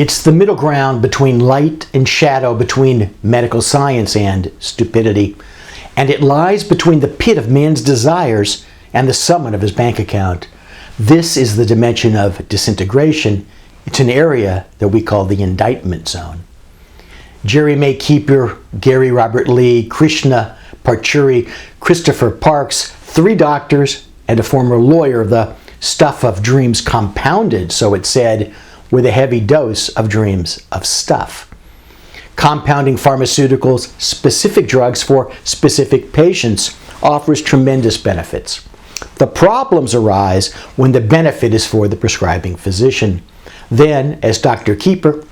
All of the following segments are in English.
It's the middle ground between light and shadow, between medical science and stupidity. And it lies between the pit of man's desires and the summit of his bank account. This is the dimension of disintegration. It's an area that we call the indictment zone. Jerry May Keeper, Gary Robert Lee, Krishna Parchuri, Christopher Parks, 3 doctors, and a former lawyer, the stuff of dreams compounded, so it said, with a heavy dose of dreams of stuff. Compounding pharmaceuticals, specific drugs for specific patients, offers tremendous benefits. The problems arise when the benefit is for the prescribing physician. Then, as Dr. Keeper,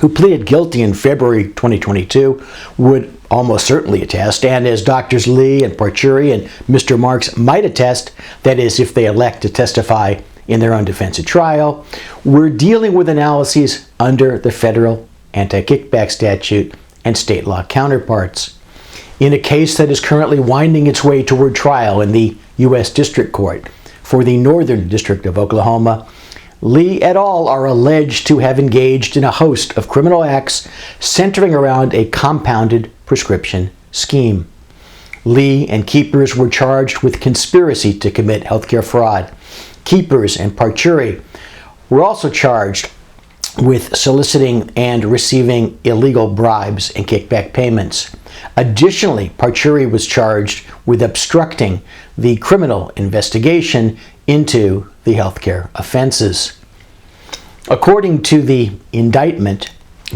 who pleaded guilty in February 2022, would almost certainly attest, and as Drs. Lee and Parchuri and Mr. Marks might attest, that is, if they elect to testify in their own defense at trial, we're dealing with analyses under the federal anti-kickback statute and state law counterparts. In a case that is currently winding its way toward trial in the U.S. District Court for the Northern District of Oklahoma, Lee et al. Are alleged to have engaged in a host of criminal acts centering around a compounded prescription scheme. Lee and Keepers were charged with conspiracy to commit healthcare fraud. Keepers and Parchuri were also charged with soliciting and receiving illegal bribes and kickback payments. Additionally, Parchuri was charged with obstructing the criminal investigation into the healthcare offenses. According to the indictment,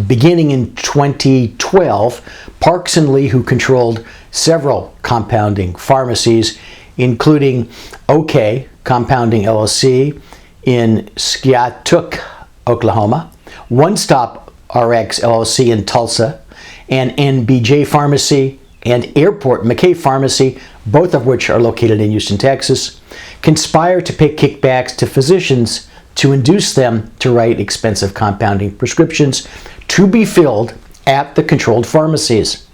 beginning in 2012, Parks and Lee, who controlled several compounding pharmacies, including OK Compounding LLC in Skiatook, Oklahoma, One Stop RX LLC in Tulsa, and NBJ Pharmacy and Airport McKay Pharmacy, both of which are located in Houston, Texas, conspire to pay kickbacks to physicians to induce them to write expensive compounding prescriptions to be filled at the controlled pharmacies.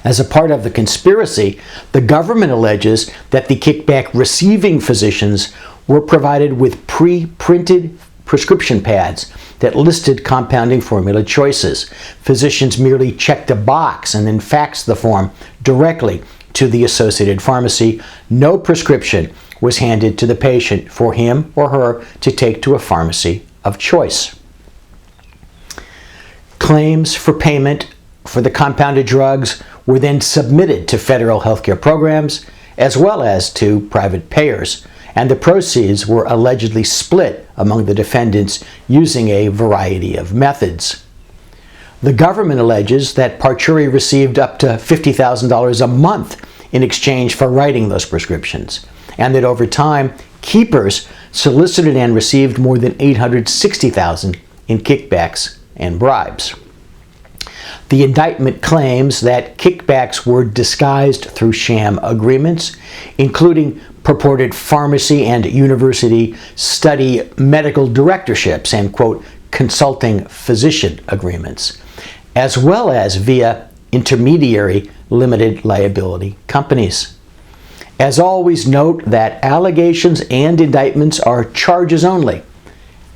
As a part of the conspiracy, the government alleges that the kickback receiving physicians were provided with pre-printed prescription pads that listed compounding formula choices. Physicians merely checked a box and then faxed the form directly to the associated pharmacy. No prescription was handed to the patient for him or her to take to a pharmacy of choice. Claims for payment for the compounded drugs were then submitted to federal healthcare programs as well as to private payers, and the proceeds were allegedly split among the defendants using a variety of methods. The government alleges that Parchuri received up to $50,000 a month in exchange for writing those prescriptions, and that over time, Keepers solicited and received more than $860,000 in kickbacks and bribes. The indictment claims that kickbacks were disguised through sham agreements, including purported pharmacy and university study medical directorships and, quote, consulting physician agreements, as well as via intermediary limited liability companies. As always, note that allegations and indictments are charges only.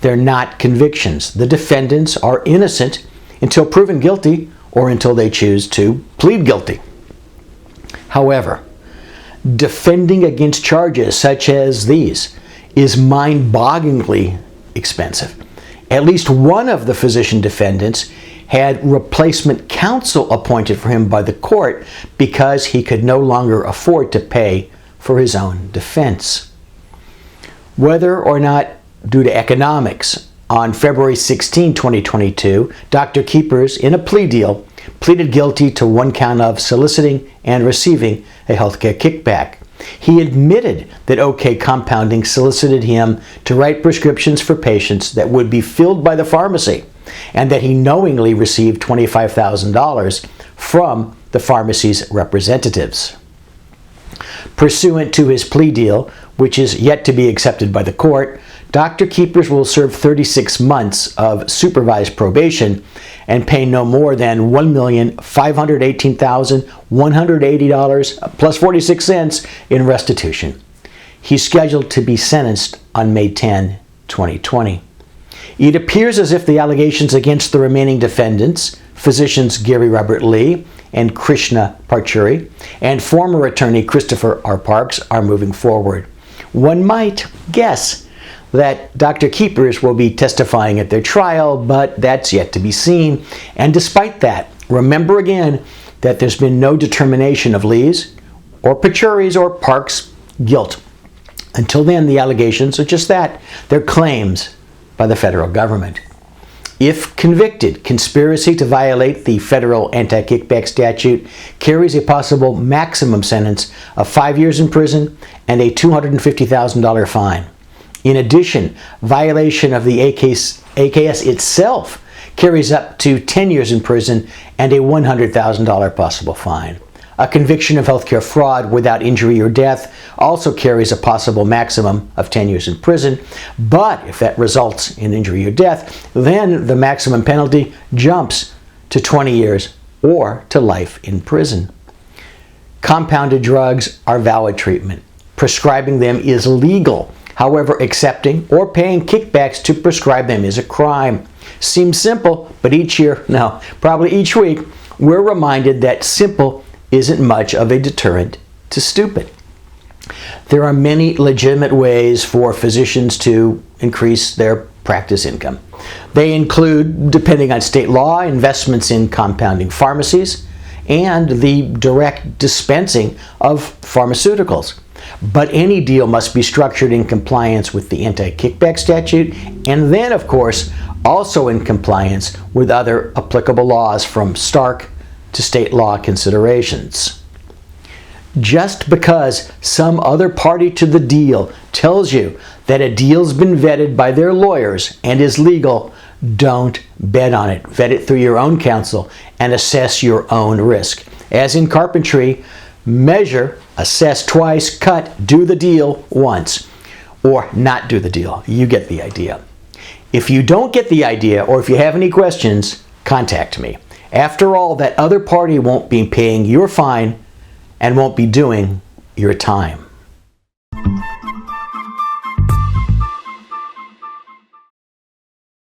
They're not convictions. The defendants are innocent until proven guilty or until they choose to plead guilty. However, defending against charges such as these is mind-bogglingly expensive. At least one of the physician defendants had replacement counsel appointed for him by the court because he could no longer afford to pay for his own defense. Whether or not due to economics, on February 16, 2022, Dr. Keepers, in a plea deal, pleaded guilty to one count of soliciting and receiving a healthcare kickback. He admitted that OK Compounding solicited him to write prescriptions for patients that would be filled by the pharmacy, and that he knowingly received $25,000 from the pharmacy's representatives. Pursuant to his plea deal, which is yet to be accepted by the court, Dr. Keepers will serve 36 months of supervised probation and pay no more than $1,518,180 plus 46 cents in restitution. He's scheduled to be sentenced on May 10, 2020. It appears as if the allegations against the remaining defendants, physicians Gary Robert Lee and Krishna Parchuri, and former attorney Christopher R. Parks, are moving forward. One might guess that Dr. Keepers will be testifying at their trial, but that's yet to be seen. And despite that, remember again that there's been no determination of Lee's or Parchuri's or Parks' guilt. Until then, the allegations are just that. They're claims by the federal government. If convicted, conspiracy to violate the federal anti-kickback statute carries a possible maximum sentence of 5 years in prison and a $250,000 fine. In addition, violation of the AKS itself carries up to 10 years in prison and a $100,000 possible fine. A conviction of healthcare fraud without injury or death also carries a possible maximum of 10 years in prison, but if that results in injury or death, then the maximum penalty jumps to 20 years or to life in prison. Compounded drugs are valid treatment. Prescribing them is legal. However, accepting or paying kickbacks to prescribe them is a crime. Seems simple, but each week, we're reminded that simple isn't much of a deterrent to stupid. There are many legitimate ways for physicians to increase their practice income. They include, depending on state law, investments in compounding pharmacies and the direct dispensing of pharmaceuticals. But any deal must be structured in compliance with the anti-kickback statute and then, of course, also in compliance with other applicable laws from Stark to state law considerations. Just because some other party to the deal tells you that a deal's been vetted by their lawyers and is legal, don't bet on it. Vet it through your own counsel and assess your own risk. As in carpentry, measure, assess twice, cut, do the deal once, or not do the deal. You get the idea. If you don't get the idea, or if you have any questions, contact me. After all, that other party won't be paying your fine and won't be doing your time.